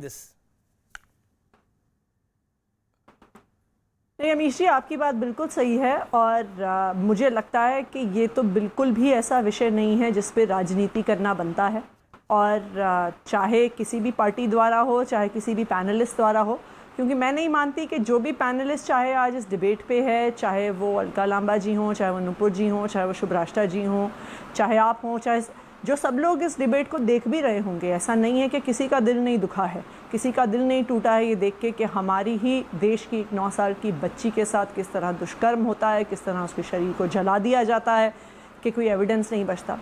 this. नहीं अमीश जी, आपकी बात बिल्कुल सही है और मुझे लगता है कि ये तो बिल्कुल भी ऐसा विषय नहीं है जिस पे राजनीति करना बनता है। और चाहे किसी भी पार्टी द्वारा हो, चाहे किसी भी पैनलिस्ट द्वारा हो, क्योंकि मैं नहीं मानती कि जो भी पैनलिस्ट चाहे आज इस डिबेट पे है, चाहे वो अलका लांबा जी हों, चाहे वो नुपुर जी हों, चाहे वो शुभ्राष्टा जी हों, चाहे आप हों, चाहे जो सब लोग इस डिबेट को देख भी रहे होंगे, ऐसा नहीं है कि किसी का दिल नहीं दुखा है, किसी का दिल नहीं टूटा है ये देख के कि हमारी ही देश की एक 9 साल की बच्ची के साथ किस तरह दुष्कर्म होता है, किस तरह उसके शरीर को जला दिया जाता है कि कोई एविडेंस नहीं बचता।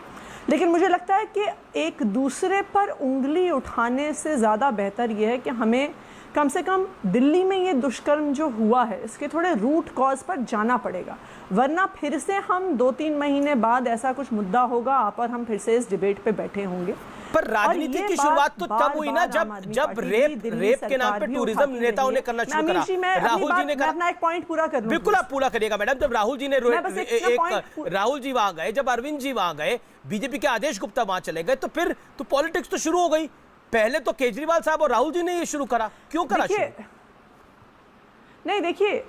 लेकिन मुझे लगता है कि एक दूसरे पर उंगली उठाने से ज़्यादा बेहतर यह है कि हमें कम से कम दिल्ली में ये दुष्कर्म जो हुआ है इसके थोड़े रूट कॉज पर जाना पड़ेगा, वरना फिर से हम 2-3 महीने बाद ऐसा कुछ मुद्दा होगा, आप और हम फिर से इस डिबेट पे बैठे होंगे। पर राजनीति की शुरुआत तो तब हुई ना जब रेप के नाम पे टूरिज्म नेताओं ने करना शुरू करा। राहुल जी ने कहा, अपना एक पॉइंट पूरा कर लूं। बिल्कुल आप पूरा करिएगा मैडम। जब राहुल जी ने राहुल जी वहां गए, जब अरविंद जी वहां गए, बीजेपी के आदेश गुप्ता वहां चले गए, तो फिर तो पॉलिटिक्स तो शुरू हो गई। पहले तो केजरीवाल साहब और राहुल जी ने ये शुरू करा, क्यों करा शुरू? नहीं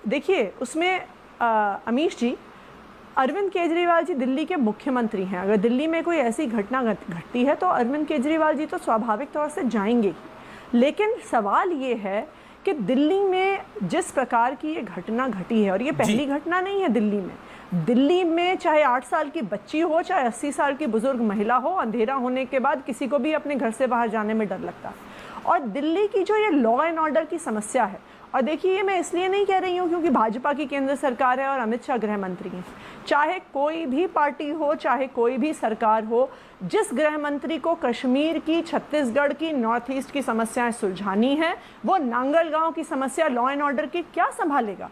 देखिए उसमें अमीश जी, अरविंद केजरीवाल जी दिल्ली के मुख्यमंत्री हैं। अगर दिल्ली में कोई ऐसी घटना घटती है तो अरविंद केजरीवाल जी तो स्वाभाविक तौर से जाएंगे। लेकिन सवाल ये है कि दिल्ली में जिस प्रकार की ये घटना घटी है, और ये पहली घटना नहीं है दिल्ली में चाहे 8 साल की बच्ची हो, चाहे 80 साल की बुजुर्ग महिला हो, अंधेरा होने के बाद किसी को भी अपने घर से बाहर जाने में डर लगता है। और दिल्ली की जो ये लॉ एंड ऑर्डर की समस्या है, और देखिए ये मैं इसलिए नहीं कह रही हूँ क्योंकि भाजपा की केंद्र सरकार है और अमित शाह गृह मंत्री हैं। चाहे कोई भी पार्टी हो, चाहे कोई भी सरकार हो, जिस गृह मंत्री को कश्मीर की, छत्तीसगढ़ की, नॉर्थ ईस्ट की समस्याएं सुलझानी है, वो नांगलगांव की समस्या लॉ एंड ऑर्डर की क्या संभालेगा?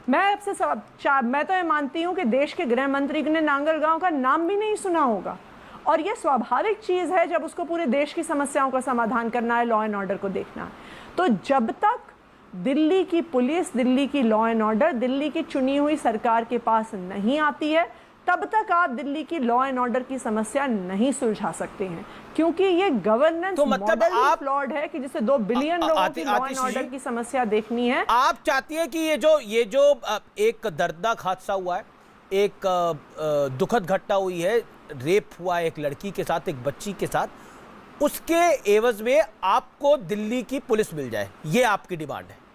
मैं तो ये मानती हूँ कि देश के गृह मंत्री ने नांगलगांव का नाम भी नहीं सुना होगा। और ये स्वाभाविक चीज़ है जब उसको पूरे देश की समस्याओं का समाधान करना है, लॉ एंड ऑर्डर को देखना है। तो जब तक दिल्ली की पुलिस, दिल्ली की लॉ एंड ऑर्डर दिल्ली की चुनी हुई सरकार के पास नहीं आती है, तब तक आप दिल्ली की लॉ एंड ऑर्डर की समस्या नहीं सुलझा सकते हैं, क्योंकि ये गवर्नेंस मॉडल ही फ्लॉड है कि जिसे 2 बिलियन लोगों की लॉ एंड ऑर्डर की समस्या देखनी है। आप चाहती हैं कि ये जो एक दर्दनाक हादसा हुआ है, एक दुखद घटना हुई है, रेप हुआ एक लड़की के साथ, एक बच्ची के साथ, उसके एवज में आपको दिल्ली की पुलिस मिल जाए, ये आपकी डिमांड है?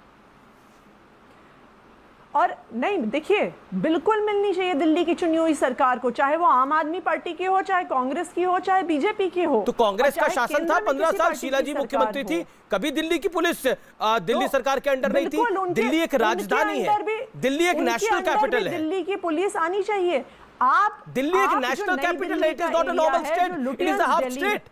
और नहीं, देखिए बिल्कुल मिलनी चाहिए दिल्ली की चुनी हुई सरकार को, चाहे वो आम आदमी पार्टी की हो, चाहे कांग्रेस की हो, चाहे बीजेपी की हो। तो कांग्रेस का शासन था 15 साल, शीला जी मुख्यमंत्री थी, कभी दिल्ली की पुलिस दिल्ली सरकार के अंडर नहीं थी। दिल्ली एक राजधानी है, दिल्ली एक नेशनल कैपिटल है, दिल्ली की पुलिस आनी चाहिए। आप दिल्ली एक नेशनल कैपिटल है, it is not a normal state, it is a half state.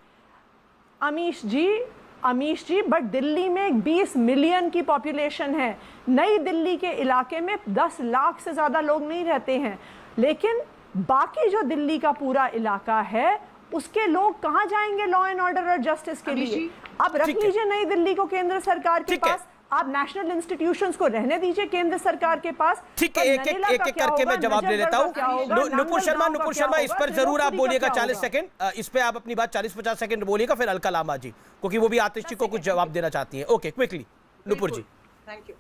Amish ji, but Delhi में 20 मिलियन की पॉपुलेशन है। नई दिल्ली के इलाके में 10 लाख से ज्यादा लोग नहीं रहते हैं, लेकिन बाकी जो दिल्ली का पूरा इलाका है उसके लोग कहां जाएंगे लॉ एंड ऑर्डर और जस्टिस के लिए? आप रख लीजिए नई दिल्ली को केंद्र सरकार के पास, आप नेशनल इंस्टीट्यूशंस को रहने दीजिए केंद्र सरकार के पास। ठीक है, एक करके मैं जवाब ले लेता हूं। नुपुर शर्मा इस पर जरूर आप बोलिएगा 40 सेकंड, इस पे आप अपनी बात 40-50 सेकंड बोलिएगा, फिर अलका लांबा जी, क्योंकि वो भी आतिश जी को कुछ जवाब देना चाहती हैं। Okay, quickly Nupur ji. Thank you.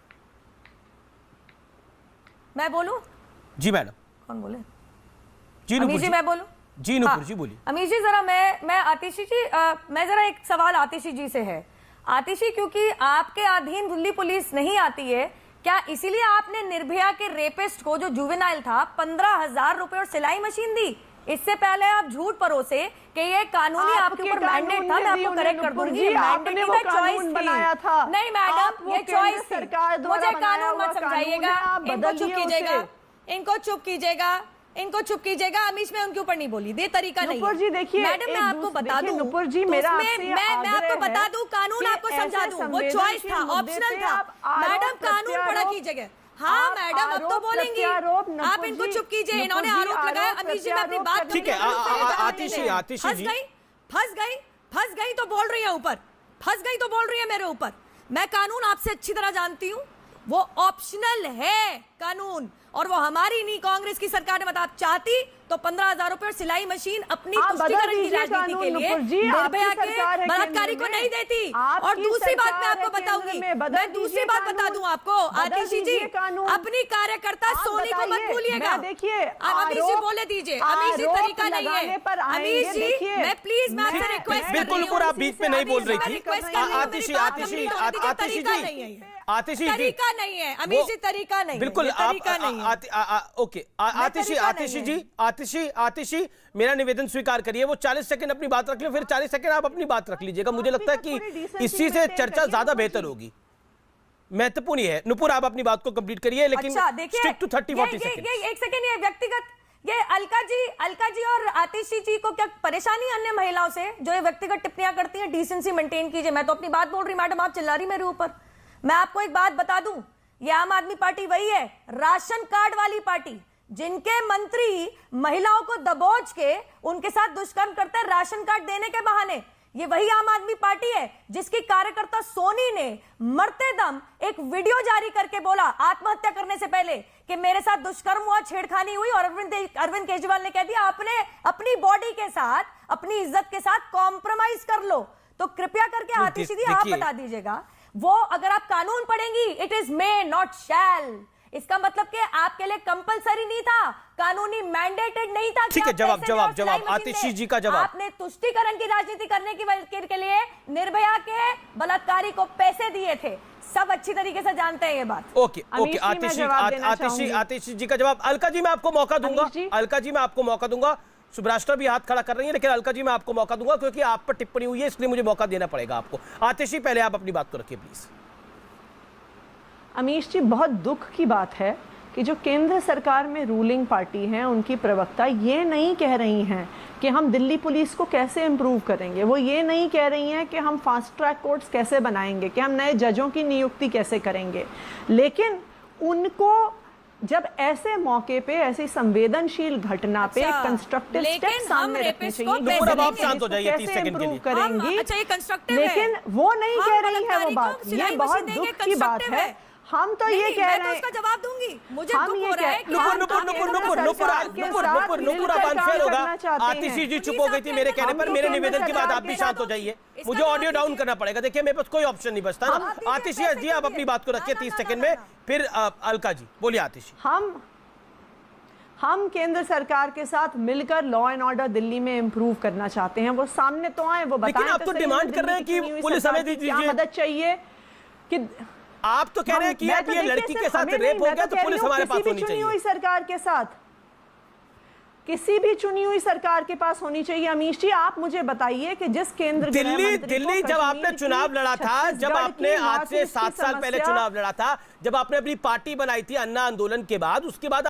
मैं बोलूं? जी मैडम। कौन बोले? जी नुपुर जी। मैं बोलूं? जी नुपुर जी बोलिए। अमीश जी जरा मैं आतिशी जी, मैं जरा एक सवाल आतिशी जी से है। आतिशी, क्योंकि आपके अधीन दिल्ली पुलिस नहीं आती है, क्या इसीलिए आपने निर्भया के रेपिस्ट को, जो जुवेनाइल था, 15,000 रुपए और सिलाई मशीन दी? इससे पहले आप झूठ परोसे कि ये कानूनी आपके ऊपर मैंडेट था। मैं आपको करेक्ट कर दूंगी, आपने वो कानून बनाया था। नहीं मैडम, ये चॉइस थी। मुझे कानून मत समझाइएगा, इनको चुप कीजिएगा, इनको चुप कीजिएगा, इनको चुप कीजिएगा। अमीश, मैं उनके ऊपर नहीं बोली, ये तरीका नहीं है। जी देखिए मैडम, मैं आपको बता दूं, नुपुर जी मेरा मैं आपको बता दूं, कानून आपको समझा दूं, वो चॉइस था, ऑप्शनल था। मैडम, कानून पढ़ा कीजिएगा। हाँ मैडम, अब तो बोलेंगी आप, इनको चुप कीजिए। इन्होंने आरोप लगाया। अमीश जी, मैं अपनी बात, ठीक है, आतिशी जी फंस गई तो बोल रही है ऊपर, फंस गई तो बोल रही है मेरे ऊपर। मैं कानून आपसे अच्छी तरह जानती हूँ, वो ऑप्शनल है। कानून, और वो हमारी नहीं, कांग्रेस की सरकार ने बता चाहती तो 15,000 रुपए और सिलाई मशीन अपनी तुष्टिकरण की राजनीति के लिए निर्भया के बलात्कारी को नहीं देती। और दूसरी बात मैं आपको बताऊंगी, मैं दूसरी बात बता दूं आपको, आतिशी जी, अपनी कार्यकर्ता सोनी को मत भूलिएगा। देखिए, अमीश जी बोले दीजिए, अमीश जी तरीका नहीं है। अमीश जी, मैं प्लीज मैं आपसे रिक्वेस्ट कर रही हूं, बिल्कुल आप बीच में नहीं बोल रही थी। आतिशी जी, तरीका नहीं है अमीश जी, तरीका नहीं, बिल्कुल तरीका नहीं है। ओके, आतिशी मेरा निवेदन स्वीकार करिए। वो 40 सेकंड अपनी बात रख ले, फिर 40 सेकंड आप अपनी बात रख लीजिएगा। मुझे लगता है कि इसी से चर्चा ज्यादा बेहतर होगी, महत्वपूर्ण है। नुपुर, आप अपनी बात को कंप्लीट करिए, लेकिन स्टिक टू 30-40 सेकंड। एक सेकंड, ये व्यक्तिगत, ये अलका जी और आतिशी जी को क्या परेशानी है अन्य महिलाओं से जो ये व्यक्तिगत टिप्पणियां करती हैं? डिसेंसी मेंटेन कीजिए। मैं तो अपनी बात बोल रही, मैडम आप चिल्ला रही मेरे ऊपर। मैं आपको एक बात बता दूं, ये आम आदमी पार्टी वही है, राशन कार्ड वाली पार्टी, जिनके मंत्री महिलाओं को दबोच के उनके साथ दुष्कर्म करते हैं राशन कार्ड देने के बहाने। ये वही आम आदमी पार्टी है जिसकी कार्यकर्ता सोनी ने मरते दम एक वीडियो जारी करके बोला आत्महत्या करने से पहले कि मेरे साथ दुष्कर्म हुआ, छेड़खानी हुई, और अरविंद केजरीवाल ने कह दिया आपने अपनी बॉडी के साथ, अपनी इज्जत के साथ कॉम्प्रोमाइज कर लो। तो कृपया करके आतिशी जी आप बता दीजिएगा, वो अगर आप कानून पढ़ेंगी, इट इज मे नॉट शैल, इसका मतलब कि आपके लिए कंपलसरी नहीं था, कानूनी मैंडेटेड नहीं था। ठीक है, जवाब आतिशी जी का जवाब। आपने तुष्टिकरण की राजनीति करने के लिए निर्भया के बलात्कारी को पैसे दिए थे, सब अच्छी तरीके से जानते हैं ये बात। ओके, आतिशी जी का जवाब। अलका जी मैं आपको मौका दूंगा, सुब्राष्ट्र भी हाथ खड़ा कर रही है, लेकिन अलका जी मैं आपको मौका दूंगा क्योंकि आप पर टिप्पणी हुई है, इसलिए मुझे मौका देना पड़ेगा आपको। आतिशी, पहले आप अपनी बात को रखिए प्लीज। अमीश जी, बहुत दुख की बात है कि जो केंद्र सरकार में रूलिंग पार्टी है, उनकी प्रवक्ता ये नहीं कह रही हैं कि हम दिल्ली पुलिस को कैसे इम्प्रूव करेंगे, वो ये नहीं कह रही हैं कि हम फास्ट ट्रैक कोर्ट्स कैसे बनाएंगे, कि हम नए जजों की नियुक्ति कैसे करेंगे। लेकिन उनको जब ऐसे मौके पे, ऐसी संवेदनशील घटना पे कंस्ट्रक्टिव स्टेप सामने रखने चाहिए, शांत हो जाइए 30 सेकंड के लिए करेंगी। अच्छा, ये कंस्ट्रक्टिव है, लेकिन वो नहीं कह रही है वो बात, ये बहुत दुख की बात है। हम तो ये कह रहे हैं, मैं तो उसका जवाब दूंगी, मुझे दुख हो रहा है कि नुपुर आप अनफेयर होगा। आतिशी जी चुप हो गई थी मेरे कहने पर, मेरे निवेदन के बाद आप भी शांत हो जाइए, मुझे ऑडियो डाउन करना पड़ेगा। देखिए मेरे पास कोई ऑप्शन नहीं बचता ना। आतिशी जी आप अपनी बात को रखिए 30 सेकंड में, फिर अलका जी बोलिए। आतिशी, हम केंद्र सरकार के साथ मिलकर लॉ एंड ऑर्डर दिल्ली में इंप्रूव करना चाहते हैं, वो सामने तो आए, वो बताएं। लेकिन आप तो डिमांड कर रहे हैं कि पुलिस हमें दीजिए, मदद चाहिए। कि आप तो कह रहे हैं कि ये लड़की के साथ रेप हो गया तो पुलिस हमारे पास होनी चाहिए। हुई सरकार के साथ, किसी भी चुनी हुई सरकार के पास होनी चाहिए। अमीश जी, आप मुझे बताइए कि जिस केंद्र दिल्ली जब आपने चुनाव लड़ा था, जब आपने आज से 7 साल पहले चुनाव लड़ा था, जब आपने अपनी पार्टी बनाई थी अन्ना आंदोलन के बाद, उसके बाद